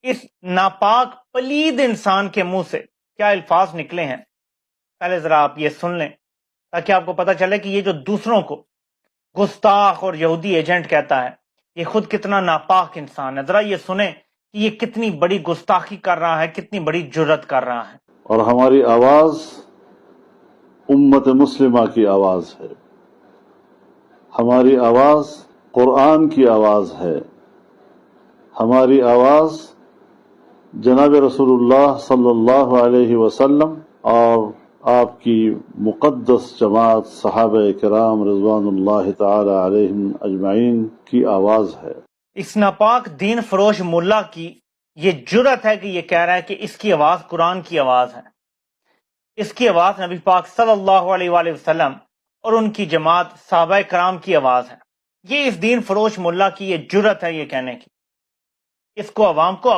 اس ناپاک پلید انسان کے منہ سے کیا الفاظ نکلے ہیں، پہلے ذرا آپ یہ سن لیں تاکہ آپ کو پتہ چلے کہ یہ جو دوسروں کو گستاخ اور یہودی ایجنٹ کہتا ہے یہ خود کتنا ناپاک انسان ہے۔ ذرا یہ سنیں کہ یہ کتنی بڑی گستاخی کر رہا ہے، کتنی بڑی جرت کر رہا ہے۔ اور ہماری آواز امت مسلمہ کی آواز ہے، ہماری آواز قرآن کی آواز ہے، ہماری آواز جناب رسول اللہ صلی اللہ علیہ وسلم اور آپ کی مقدس جماعت صحابہ کرام رضوان اللہ تعالی علیہم اجمعین کی آواز ہے۔ اس ناپاک دین فروش ملا کی یہ جرت ہے کہ یہ کہہ رہا ہے کہ اس کی آواز قرآن کی آواز ہے، اس کی آواز نبی پاک صلی اللہ علیہ وآلہ وسلم اور ان کی جماعت صحابہ کرام کی آواز ہے۔ یہ اس دین فروش ملا کی یہ جرت ہے یہ کہنے کی۔ اس کو عوام کو